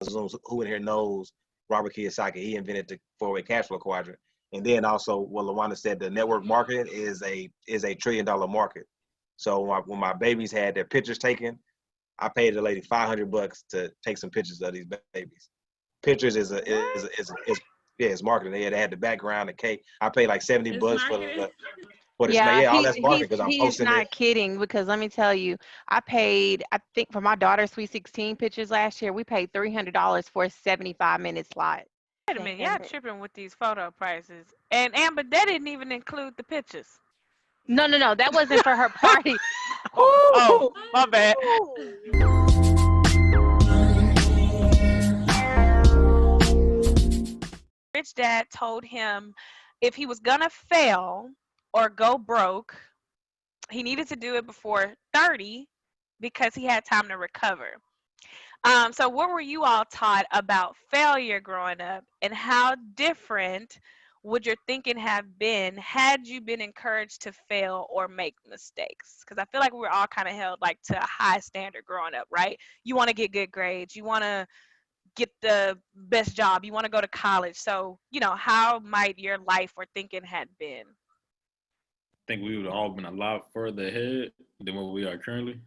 who in here knows Robert Kiyosaki? He invented the four-way cash flow quadrant. And then also what LaWanda said, the network marketing is a $1 trillion market. So when my babies had their pictures taken, I paid the lady $500 to take some pictures of these babies. Pictures is yeah, it's marketing. They had the background, the cake. I paid like $70 for the Yeah, yeah, all that's marketing because I'm he's posting it. not kidding, because let me tell you, I paid, I think for my daughter's Sweet 16 pictures last year, we paid $300 for a 75-minute slot. Wait a minute, y'all tripping with these photo prices. And Amber, that didn't even include the pictures. No, no, no, that wasn't for her party. Oh, my bad. Rich Dad told him if he was gonna fail or go broke, he needed to do it before 30 because he had time to recover. So what were you all taught about failure growing up, and how different would your thinking have been had you been encouraged to fail or make mistakes? Because I feel like we're all kind of held like to a high standard growing up, right? You want to get good grades, you want to get the best job, you want to go to college. So, how might your life or thinking had been? think we would have all been a lot further ahead than what we are currently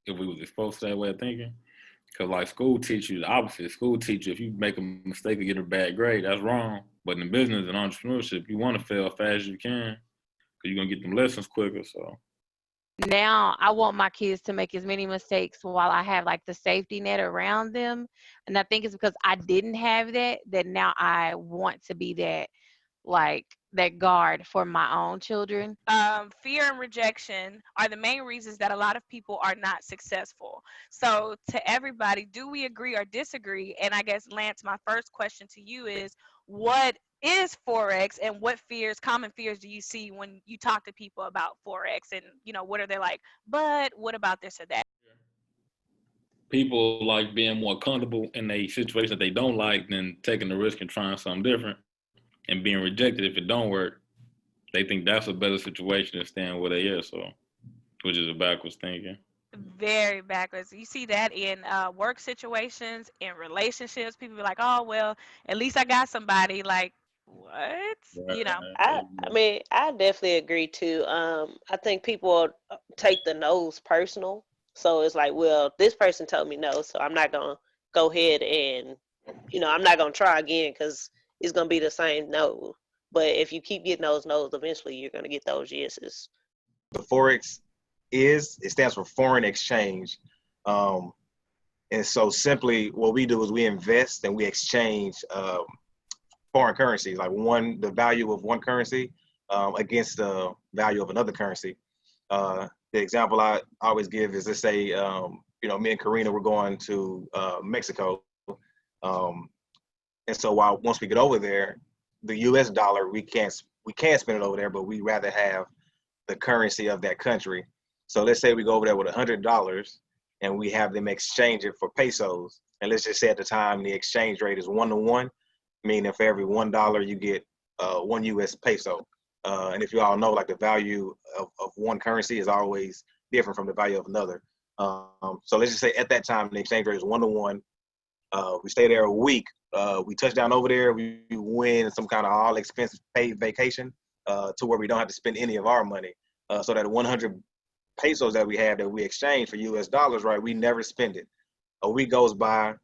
if we was exposed to that way of thinking. Because like school teach you the opposite. School teach you if you make a mistake or get a bad grade, that's wrong. But in business and entrepreneurship, you want to fail as fast as you can because you're going to get them lessons quicker. So Now I want my kids to make as many mistakes while I have like the safety net around them. And I think it's because I didn't have that now I want to be like that guard for my own children. Fear and rejection are the main reasons that a lot of people are not successful. So, to everybody, do we agree or disagree? And I guess, Lance, my first question to you is, what is Forex, and what common fears do you see when you talk to people about Forex? And, what are they like? But what about this or that? people like being more comfortable in a situation that they don't like than taking the risk and trying something different and being rejected if it don't work. They think that's a better situation than staying where they are. So, which is a backwards thinking. Very backwards. You see that in work situations, in relationships. People be like, "Oh well, at least I got somebody." Like, what? Right. I mean, I definitely agree too. I think people take the no's personal. So it's like, well, this person told me no, so I'm not gonna go ahead and, I'm not gonna try again because it's gonna be the same no. But if you keep getting those no's, eventually you're gonna get those yeses. The Forex it stands for foreign exchange. And so simply what we do is we invest and we exchange foreign currencies, like the value of one currency against the value of another currency. The example I always give is, let's say, me and Karina were going to Mexico. And so once we get over there, the US dollar, we can't spend it over there, but we rather have the currency of that country. So let's say we go over there with $100 and we have them exchange it for pesos. And let's just say at the time the exchange rate is 1-to-1, meaning for every $1 you get 1 US peso. And if you all know, like the value of one currency is always different from the value of another. So let's just say at that time the exchange rate is 1-to-1. We stay there a week. We touch down over there. We win some kind of all expense paid vacation to where we don't have to spend any of our money. So that 100 pesos that we have that we exchange for US dollars, right? We never spend it. A week goes by,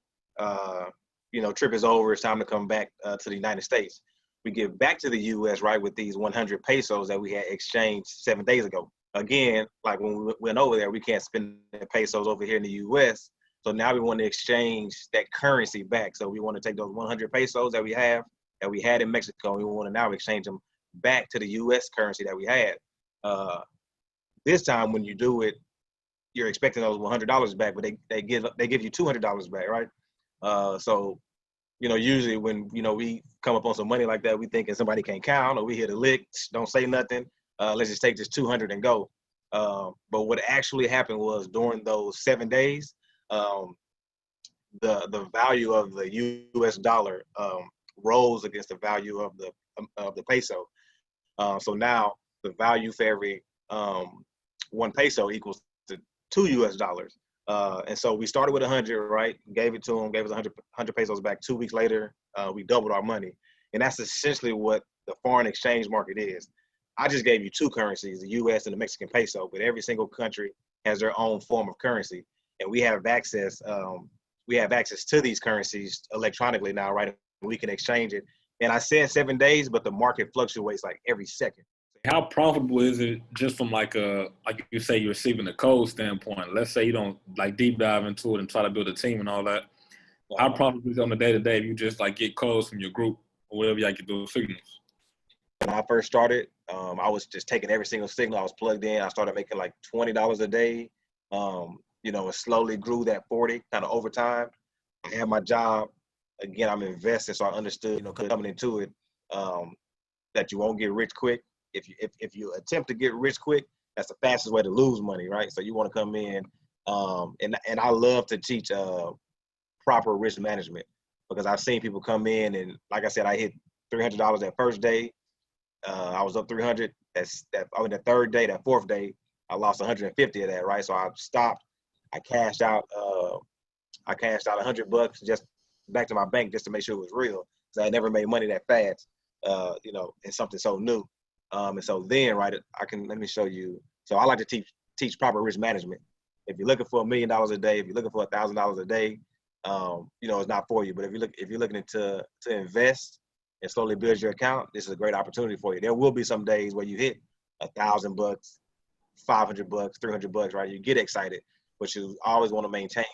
trip is over. It's time to come back to the United States. We get back to the US, right, with these 100 pesos that we had exchanged 7 days ago. Again, like when we went over there, we can't spend the pesos over here in the US. So now we want to exchange that currency back. So we want to take those 100 pesos that we had in Mexico, and we want to now exchange them back to the US currency that we had. This time when you do it, you're expecting those $100 back, but they give you $200 back, right? So usually when we come up on some money like that, we thinking somebody can't count, or we hit a lick, don't say nothing. Let's just take this 200 and go. But what actually happened was during those 7 days, the value of the U.S. dollar rose against the value of the peso. So now the value for every 1 peso equals to $2 US. And so we started with 100, right? Gave it to them, gave us 100 pesos back. 2 weeks later, we doubled our money. And that's essentially what the foreign exchange market is. I just gave you two currencies, the US and the Mexican peso, but every single country has their own form of currency. And we have access to these currencies electronically now, right? We can exchange it. And I said 7 days, but the market fluctuates like every second. How profitable is it just from like you say, you're receiving a code standpoint? Let's say you don't like deep dive into it and try to build a team and all that. How profitable is it on the day to day if you just like get codes from your group or whatever you like to do signals? When I first started, I was just taking every single signal. I was plugged in. I started making like $20 a day. It slowly grew that 40 kind of over time. I had my job. Again, I'm invested, so I understood, coming into it, that you won't get rich quick. If you attempt to get rich quick, that's the fastest way to lose money, right? So you want to come in, and I love to teach proper risk management, because I've seen people come in and, like I said, I hit $300 that first day. I was up 300. The third day, that fourth day, I lost 150 of that, right? So I stopped. I cashed out $100 just back to my bank just to make sure it was real, because I had never made money that fast, in something so new. And so then, right, let me show you. So I like to teach proper risk management. If you're looking for $1 million a day, if you're looking for $1,000 a day, it's not for you. But if you're looking to invest and slowly build your account, this is a great opportunity for you. There will be some days where you hit $1,000, $500, $300, right? You get excited, but you always want to maintain